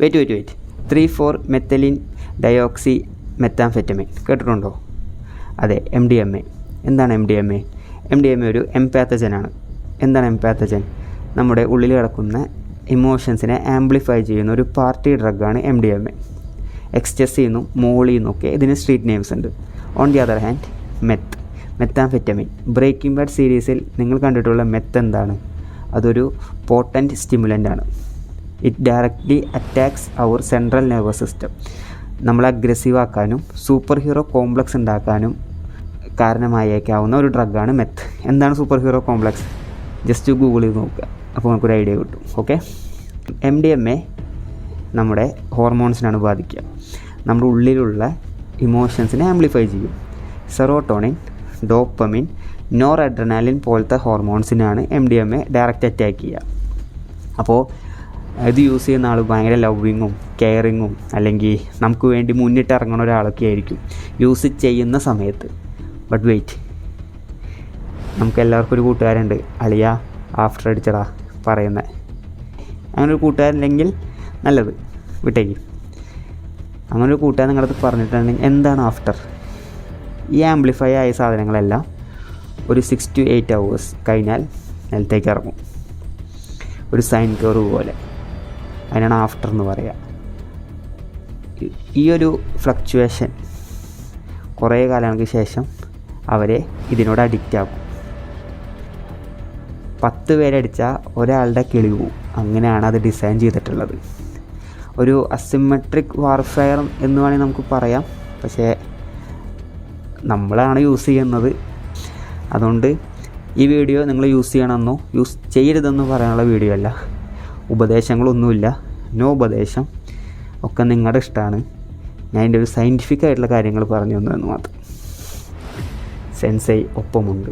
Wait 3,4-മെത്തലിൻ deoxy methamphetamine കേട്ടിട്ടുണ്ടോ? അതെ, MDMA. എന്താണ് MDMA? MDMA ഒരു എംപാത്തജനാണ്. എന്താണ് എംപാത്തജൻ? നമ്മുടെ ഉള്ളിൽ കിടക്കുന്ന ഇമോഷൻസിനെ ആംപ്ലിഫൈ ചെയ്യുന്ന ഒരു പാർട്ടി ഡ്രഗാണ് MDMA. എക്സ്റ്റസിന്നും മോളിന്നൊക്കെ ഇതിന് സ്ട്രീറ്റ് നെയിംസ് ഉണ്ട്. On the other hand methamphetamine. Breaking bad സീരീസിൽ നിങ്ങൾ കണ്ടിട്ടുള്ള മെത്ത് എന്താണ്? അതൊരു പോട്ടൻറ്റ് സ്റ്റിമുലൻ്റ് ആണ്. It directly attacks our central nervous system. നമ്മളെ അഗ്രസീവ് ആക്കാനും സൂപ്പർ ഹീറോ കോംപ്ലക്സ് ഉണ്ടാക്കാനും കാരണമായേക്കാവുന്ന ഒരു ഡ്രഗാണ് മെത്ത്. എന്താണ് superhero complex? Just Google ചെയ്ത് നോക്കുക, അപ്പോൾ നമുക്കൊരു ഐഡിയ കിട്ടും. ഓക്കെ, MDMA നമ്മുടെ ഹോർമോൺസിനാണ് ബാധിക്കുക. നമ്മുടെ ഉള്ളിലുള്ള ഇമോഷൻസിനെ ആംപ്ലിഫൈ ചെയ്യും. സെറോട്ടോണിൻ, ഡോപ്പമിൻ, നോർ അഡ്രനാലിൻ പോലത്തെ ഹോർമോൺസിനാണ് MDMA ഡയറക്റ്റ് അറ്റാക്ക് ചെയ്യുക. അപ്പോൾ ഇത് യൂസ് ചെയ്യുന്ന ആൾ ഭയങ്കര ലവ്വിങ്ങും കെയറിങ്ങും അല്ലെങ്കിൽ നമുക്ക് വേണ്ടി മുന്നിട്ട് ഇറങ്ങുന്ന ഒരാളൊക്കെ ആയിരിക്കും യൂസ് ചെയ്യുന്ന സമയത്ത്. ബട്ട് വെയിറ്റ്, നമുക്ക് എല്ലാവർക്കും ഒരു കൂട്ടുകാരുണ്ട്, അളിയ ആഫ്റ്റർ അടിച്ചടാ പറയുന്നത്. അങ്ങനെ ഒരു കൂട്ടുകാരുണ്ടെങ്കിൽ നല്ലത്, വിട്ടേക്ക്. അങ്ങനെ ഒരു കൂട്ടുകാരൻ നിങ്ങളടുത്ത് പറഞ്ഞിട്ടുണ്ടെങ്കിൽ എന്താണ് ആഫ്റ്റർ? ഈ ആംപ്ലിഫൈ ആയ സാധനങ്ങളെല്ലാം ഒരു 6 to 8 hours കഴിഞ്ഞാൽ നിലത്തേക്ക് ഇറങ്ങും, ഒരു സൈൻ കർവ് പോലെ. അതിനാണ് ആഫ്റ്റർ എന്ന് പറയുക. ഈ ഒരു ഫ്ലക്ച്വേഷൻ കുറേ കാലങ്ങൾക്ക് ശേഷം അവരെ ഇതിനോട് അഡിക്റ്റ് ആക്കും. 10 പേരടിച്ചാൽ ഒരാളുടെ കിളി പോവും. അങ്ങനെയാണ് അത് ഡിസൈൻ ചെയ്തിട്ടുള്ളത്. ഒരു അസിമെട്രിക് വാർഫെയർ എന്ന് വേണമെങ്കിൽ നമുക്ക് പറയാം. പക്ഷേ നമ്മളാണ് യൂസ് ചെയ്യുന്നത്. അതുകൊണ്ട് ഈ വീഡിയോ നിങ്ങൾ യൂസ് ചെയ്യണമെന്നോ യൂസ് ചെയ്യരുതെന്നോ പറയാനുള്ള വീഡിയോ അല്ല. ഉപദേശങ്ങളൊന്നുമില്ല, നോ ഉപദേശം, ഒക്കെ നിങ്ങളുടെ ഇഷ്ടമാണ്. ഞാൻ എൻ്റെ ഒരു സയൻറ്റിഫിക് ആയിട്ടുള്ള കാര്യങ്ങൾ പറഞ്ഞു തന്നു എന്ന് മാത്രം. സെൻസൈ ഒപ്പമുണ്ട്.